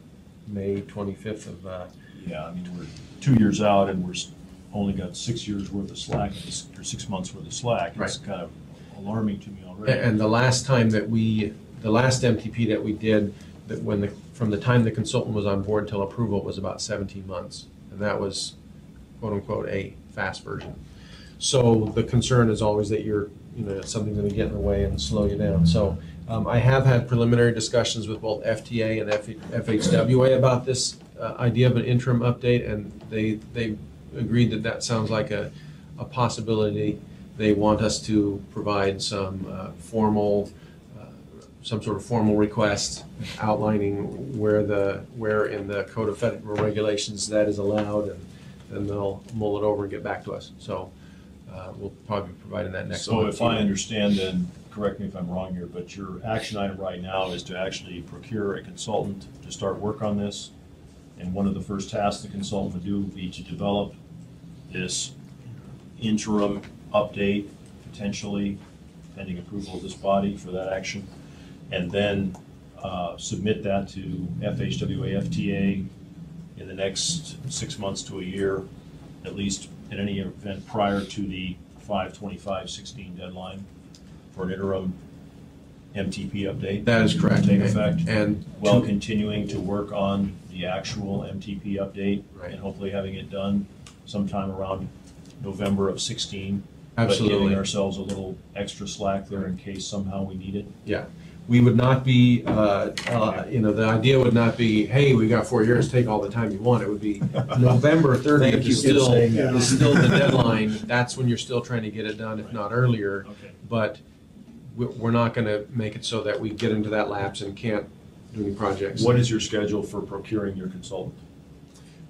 May 25th of... Yeah, I mean, we're 2 years out and we're only got 6 years worth of slack, or 6 months worth of slack. It's Right. kind of alarming to me already. And the last time that we the last MTP that we did, that from the time the consultant was on board till approval was about 17 months. And that was quote unquote a fast version. So the concern is always that something's going to get in the way and slow you down. So I have had preliminary discussions with both FTA and FHWA about this idea of an interim update, and they agreed that that sounds like a possibility. They want us to provide some sort of formal request outlining where in the Code of Federal Regulations that is allowed, and then they'll mull it over and get back to us. So we'll probably be providing that next month. So if I understand, then, correct me if I'm wrong here, but your action item right now is to actually procure a consultant to start work on this. And one of the first tasks the consultant would do would be to develop this interim update, potentially pending approval of this body for that action, and then submit that to FHWA, FTA in the next 6 months to a year, at least in any event prior to the 5/25/16 deadline for an interim MTP update. That is correct. Take effect, and while continuing to work on the actual MTP update, Right. and hopefully having it done sometime around November of 16. Absolutely. But giving ourselves a little extra slack there in case somehow we need it. Yeah, we would not be, the idea would not be, hey, we got 4 years, take all the time you want. It would be November 30th Thank you is for still saying that. the deadline. That's when you're still trying to get it done, if not earlier. Okay. But we're not going to make it so that we get into that lapse and can't do any projects. What is your schedule for procuring your consultant?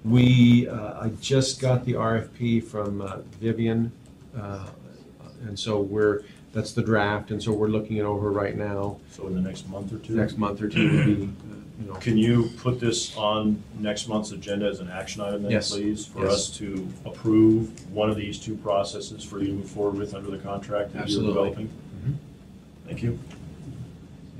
I just got the RFP from Vivian, and so that's the draft, and so we're looking it over right now. So in the next month or two? Next month or two would be, Can you put this on next month's agenda as an action item then, Yes. please? For Yes. us to approve one of these two processes for you to move forward with under the contract that you're Absolutely. developing? Mhm. Thank you.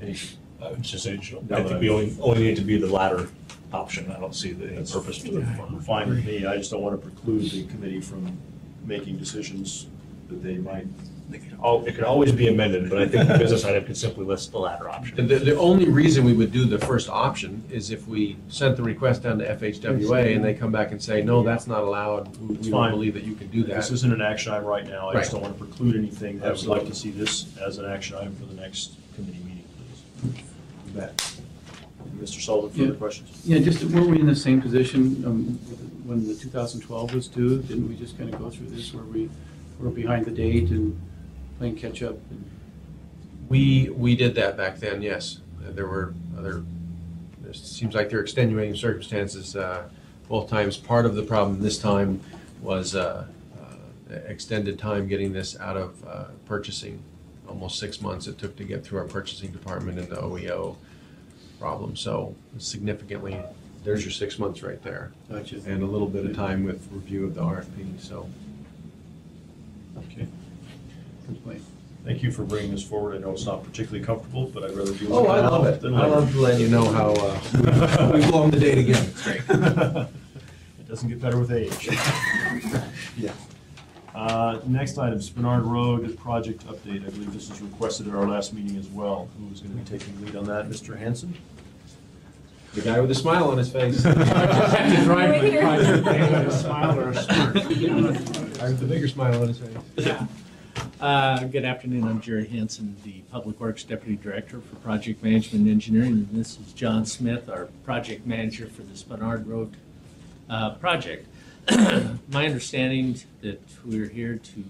Any I would just say, No, I think we only need to be the latter option. I don't see any purpose to the front. Fine with me, I just don't want to preclude the committee from making decisions that they might. It could always be amended, but I think the business item could simply list the latter option. The only reason we would do the first option is if we sent the request down to FHWA and they come back and say, no, that's not allowed, we don't fine. believe that you can do This that. isn't an action item right now, I just Right. don't want to preclude anything. I would Absolutely. like to see this as an action item for the next committee meeting, please. You bet. Mr. Sullivan, further Yeah. questions? Yeah, just, weren't we in the same position when the 2012 was due? Didn't we just kind of go through this where we were behind the date and playing catch-up? We did that back then, yes. There were it seems like there are extenuating circumstances both times. Part of the problem this time was extended time getting this out of purchasing. Almost 6 months it took to get through our purchasing department and the OEO problem. So significantly, there's your 6 months right there. Gotcha. And a little bit of time with review of the RFP, so. Okay. Good point. Thank you for bringing this forward. I know it's not particularly comfortable, but I'd rather do it Oh, I now love it. than I later. love to let you know how we've blown the date again. It's great. It doesn't get better with age. Yeah. Next item, Spinard Road project update. I believe this was requested at our last meeting as well. Who is going to be taking lead on that? Mr. Hanson? The guy with a smile on his face. Right here. Smile or a smirk. The bigger smile on his face. Good afternoon, I'm Jerry Hansen, the Public Works Deputy Director for Project Management and Engineering, and this is John Smith, our Project Manager for the Spinard Road project. My understanding that we're here to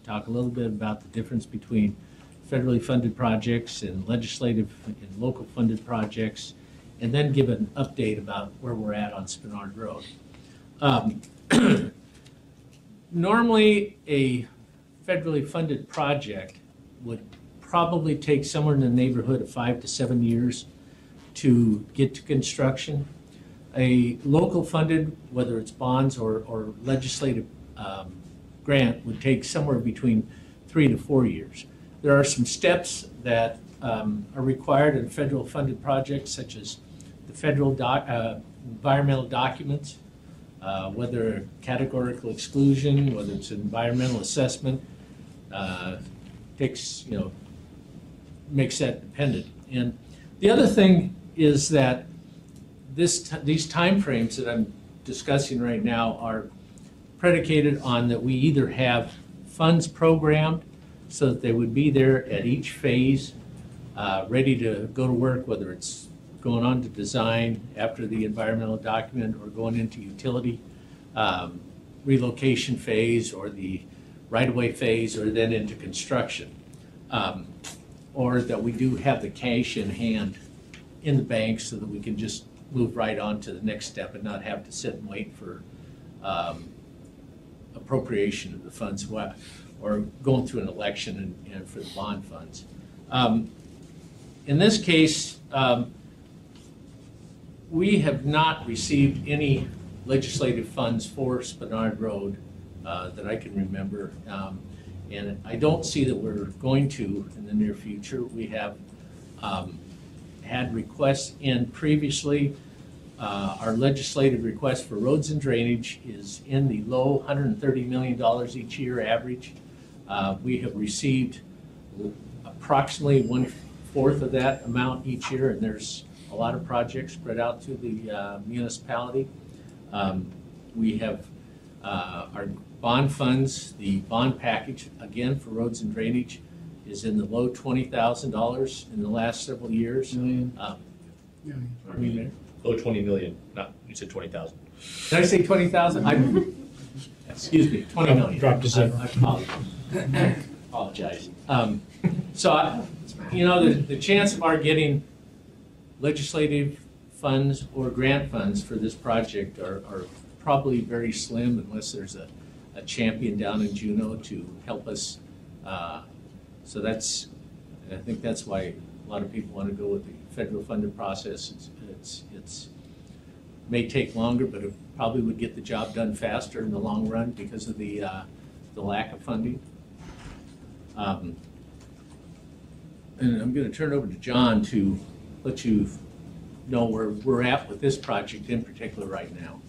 talk a little bit about the difference between federally funded projects and legislative and local funded projects, and then give an update about where we're at on Spinard Road. Normally, a federally funded project would probably take somewhere in the neighborhood of 5 to 7 years to get to construction. A local funded, whether it's bonds or legislative grant, would take somewhere between 3 to 4 years. There are some steps that are required in federal funded projects, such as the federal environmental documents, whether categorical exclusion, whether it's an environmental assessment, makes that dependent. And The other thing is that these timeframes that I'm discussing right now are predicated on that we either have funds programmed so that they would be there at each phase, ready to go to work, whether it's going on to design after the environmental document or going into utility relocation phase or the right-of-way phase or then into construction. Or that we do have the cash in hand in the bank so that we can just move right on to the next step and not have to sit and wait for appropriation of the funds or going through an election and for the bond funds. In this case, we have not received any legislative funds for Spenard Road that I can remember. And I don't see that we're going to in the near future. We have had requests in previously. Our legislative request for roads and drainage is in the low $130 million each year average. We have received approximately 1/4 of that amount each year, and there's a lot of projects spread out through the municipality. We have our bond funds, the bond package, again, for roads and drainage is in the low $20,000 in the last several years. Million. Pardon me, Mayor? Low 20 million, not, you said 20,000. Did I say 20,000? Excuse me, 20 million. Dropped to zero. I apologize. So, the chance of our getting legislative funds or grant funds for this project are probably very slim unless there's a champion down in Juneau to help us. So I think that's why a lot of people want to go with the federal funded process. It's may take longer, but it probably would get the job done faster in the long run because of the lack of funding. And I'm going to turn it over to John to let you know where we're at with this project in particular right now.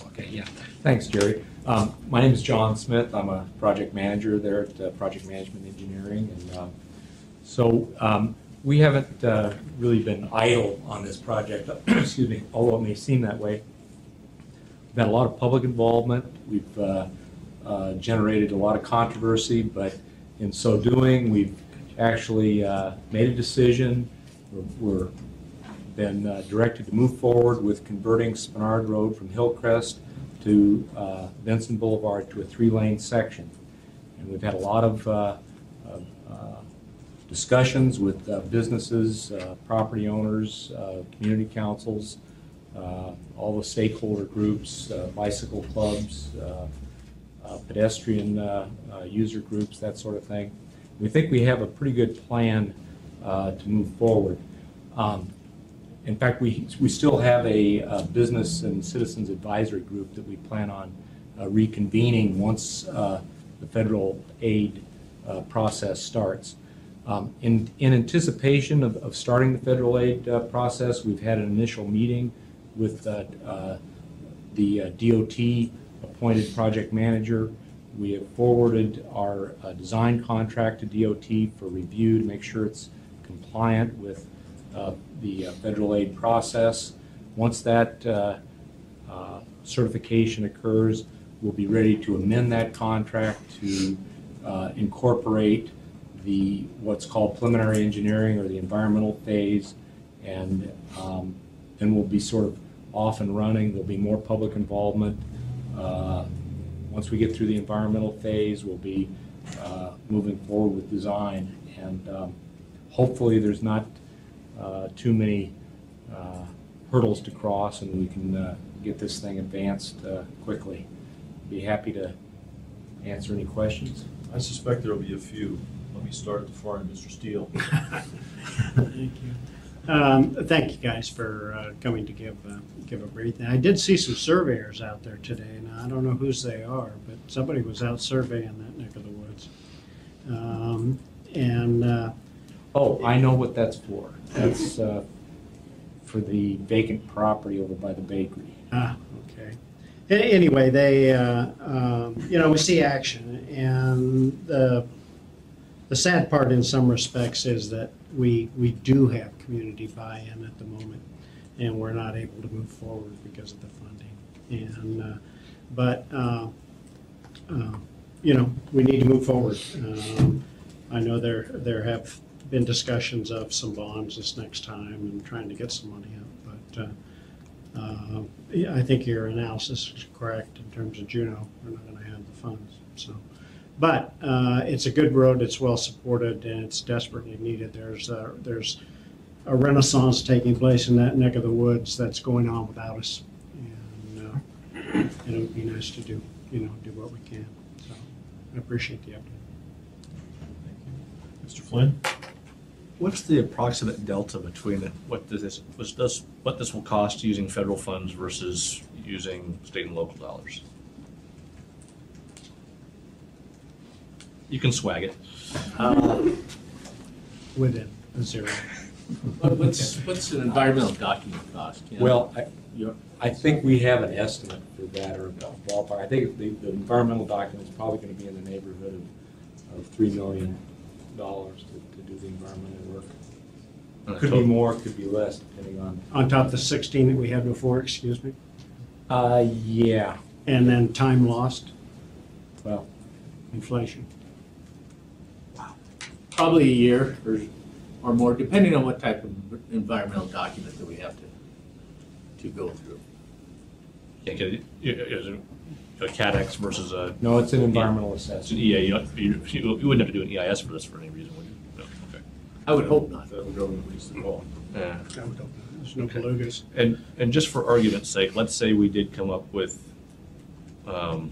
Okay, yeah. Thanks, Jerry. My name is John Smith. I'm a project manager there at Project Management Engineering. And we haven't really been idle on this project, excuse me, although it may seem that way. We've had a lot of public involvement. We've generated a lot of controversy, but in so doing, we've actually made a decision. We're been directed to move forward with converting Spenard Road from Hillcrest to Benson Boulevard to a 3-lane section. And we've had a lot of discussions with businesses, property owners, community councils, all the stakeholder groups, bicycle clubs, pedestrian user groups, that sort of thing. We think we have a pretty good plan to move forward. In fact, we still have a business and citizens advisory group that we plan on reconvening once the federal aid process starts. In anticipation of starting the federal aid process, we've had an initial meeting with the DOT appointed project manager. We have forwarded our design contract to DOT for review to make sure it's compliant with the federal aid process. Once that certification occurs, we'll be ready to amend that contract to incorporate what's called preliminary engineering or the environmental phase, and then we'll be sort of off and running. There'll be more public involvement. Once we get through the environmental phase, we'll be moving forward with design, and hopefully there's not too many hurdles to cross, and we can get this thing advanced quickly. Be happy to answer any questions. I suspect there will be a few. Let me start at the far end, Mr. Steele. Thank you. Thank you guys for coming to give a briefing. I did see some surveyors out there today, and I don't know whose they are, but somebody was out surveying that neck of the woods. Oh, I know what that's for. That's for the vacant property over by the bakery. Okay. Anyway, they, we see action, and the sad part in some respects is that we do have community buy-in at the moment, and we're not able to move forward because of the funding. And you know, we need to move forward. I know there have been discussions of some bonds this next time and trying to get some money up, but yeah, I think your analysis is correct in terms of Juneau. We're not going to have the funds, so. But it's a good road, it's well supported, and it's desperately needed. There's a renaissance taking place in that neck of the woods that's going on without us. And it would be nice to do what we can. So I appreciate the update. Mr. Flynn? What's the approximate delta between what this will cost using federal funds versus using state and local dollars? You can swag it. Within a zero. What's an environmental document cost? You know? Well, I think we have an estimate for that, or a ballpark. I think the environmental document is probably going to be in the neighborhood of $3 million to do the environmental work. Could be more, could be less, depending on. On top of the 16 that we had before, excuse me? Yeah. And then time lost, Well, inflation. Probably a year or more, depending on what type of environmental document that we have to go through. Can't get a CADX versus a. no, it's an environmental It's assessment. an EA. You wouldn't have to do an EIS for this for any reason, would you? No. Okay. I would hope not. That would go increase the cost. Yeah. There's no belugas. And just for argument's sake, let's say we did come up with some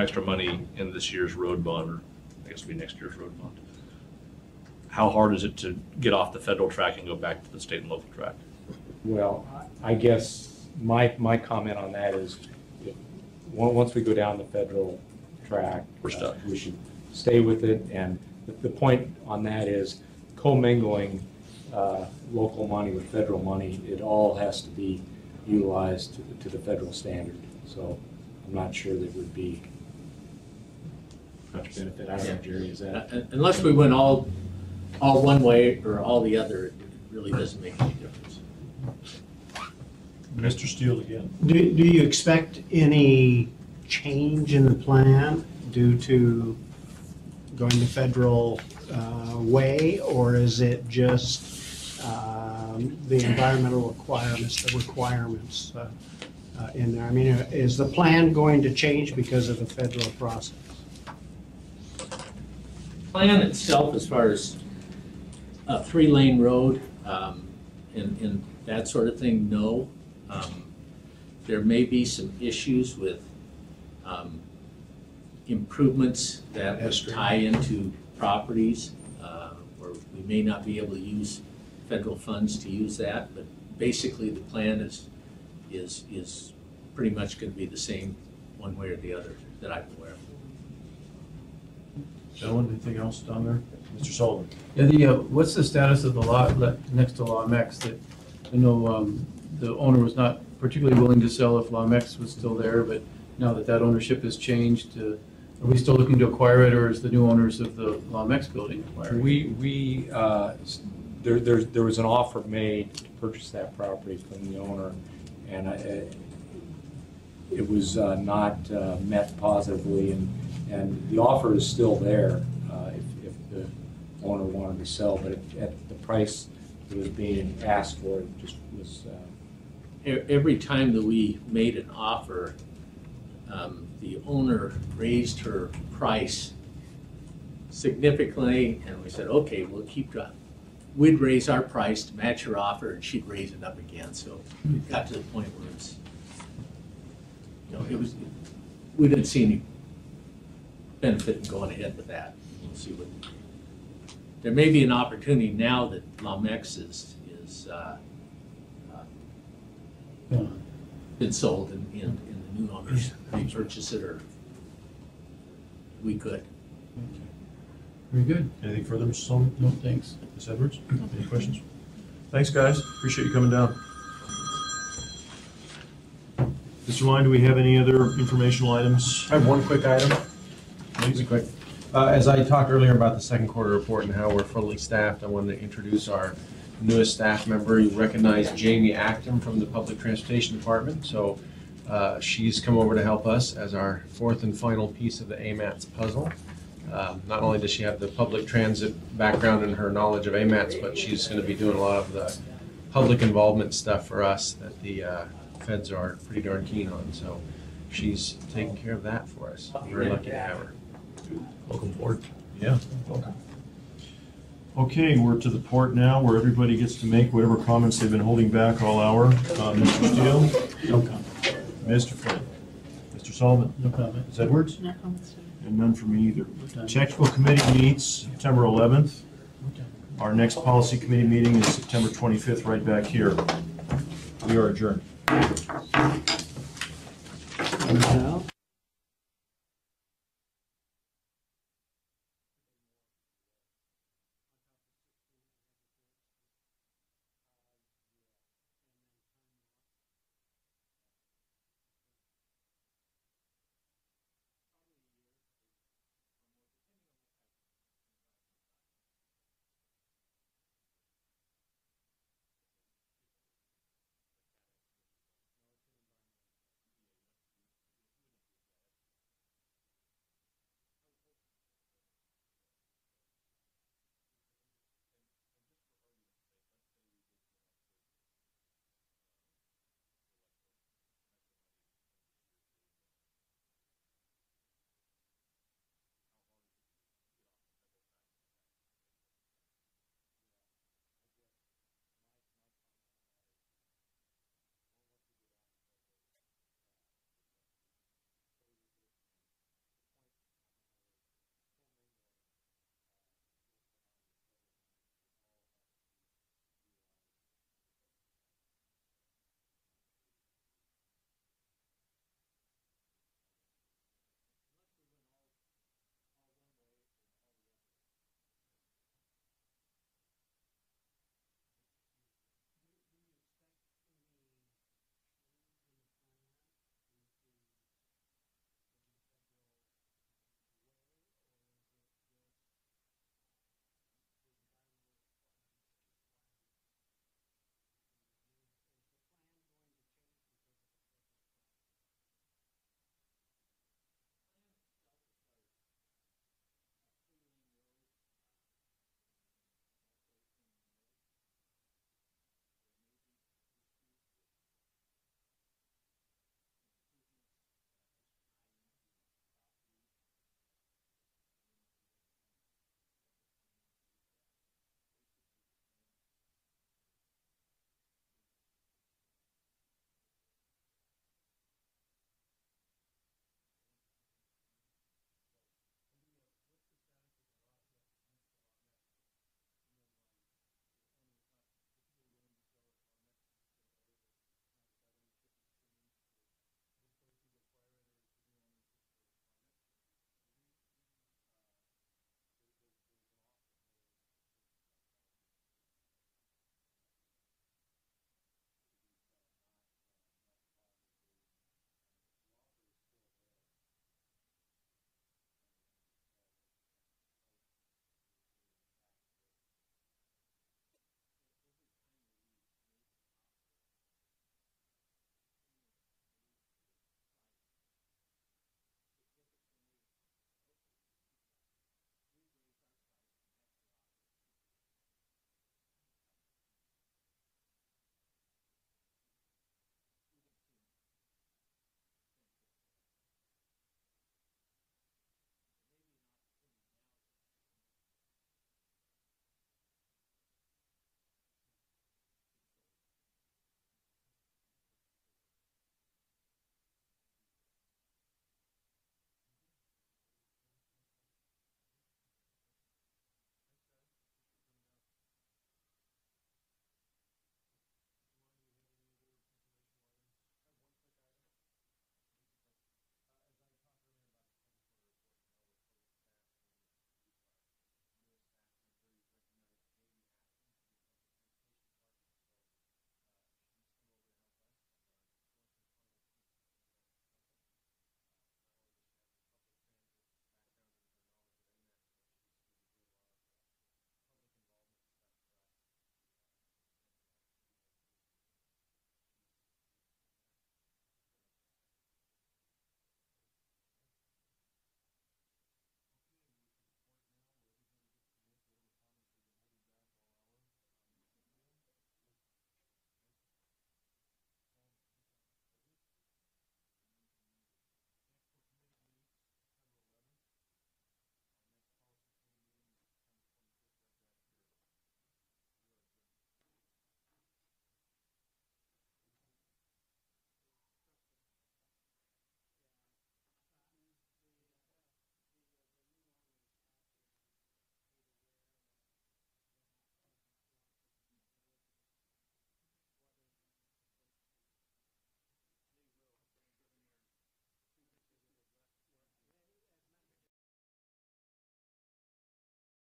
extra money in this year's road bond, or I guess it'll be next year's road bond. How hard is it to get off the federal track and go back to the state and local track? Well, I guess my comment on that is, once we go down the federal track, We're stuck. We should stay with it. And the point on that is commingling local money with federal money. It all has to be utilized to the federal standard. So I'm not sure that would be much benefit. I don't know, Jerry, is that? Unless we went all one way or all the other, it really doesn't make any difference. Mr. Steele again. Do you expect any change in the plan due to going the federal way, or is it just the environmental requirements in there? I mean, is the plan going to change because of the federal process? Plan itself, as far as a 3-lane road and that sort of thing, no. There may be some issues with improvements that would tie into properties where we may not be able to use federal funds to use that, but basically the plan is pretty much going to be the same one way or the other that I'm aware of. Gentlemen, anything else down there? Mr. Sullivan? Yeah, what's the status of the lot next to LawMex that, I know the owner was not particularly willing to sell if LawMex was still there, but now that ownership has changed, are we still looking to acquire it, or is the new owners of the LawMex building acquiring it? There was an offer made to purchase that property from the owner, and it was not met positively, and the offer is still there if the owner wanted to sell, but at the price that was being asked for, it just was. Every time that we made an offer, the owner raised her price significantly, and we said, okay, we'll keep dropping. We'd raise our price to match her offer, and she'd raise it up again. So it got to the point where it's, we didn't see any benefit in going ahead with that. We'll see what. There may be an opportunity now that LawMex is been sold, and the new owners may purchase it, or we could. Very good. Anything further, Mr. Sullivan? No, thanks. Ms. Edwards? Any questions? Thanks, guys. Appreciate you coming down. Mr. Line, do we have any other informational items? I have one quick item. Please. Quick. As I talked earlier about the second quarter report and how we're fully staffed, I wanted to introduce our newest staff member. You recognize Jamie Acton from the Public Transportation Department. So she's come over to help us as our fourth and final piece of the AMATS puzzle. Not only does she have the public transit background and her knowledge of AMATS, but she's going to be doing a lot of the public involvement stuff for us that the feds are pretty darn keen on. So she's taking care of that for us. We're very lucky to have her. Welcome aboard. Yeah, welcome. Okay, we're to the part now where everybody gets to make whatever comments they've been holding back all hour. Mr. Steele? No comment. Mr. Flynn? Mr. Sullivan? No comment. Ms. Edwards? No comments today. And none from me either. done. Technical committee meets September 11th. Our next policy committee meeting is September 25th, right back here. We are adjourned.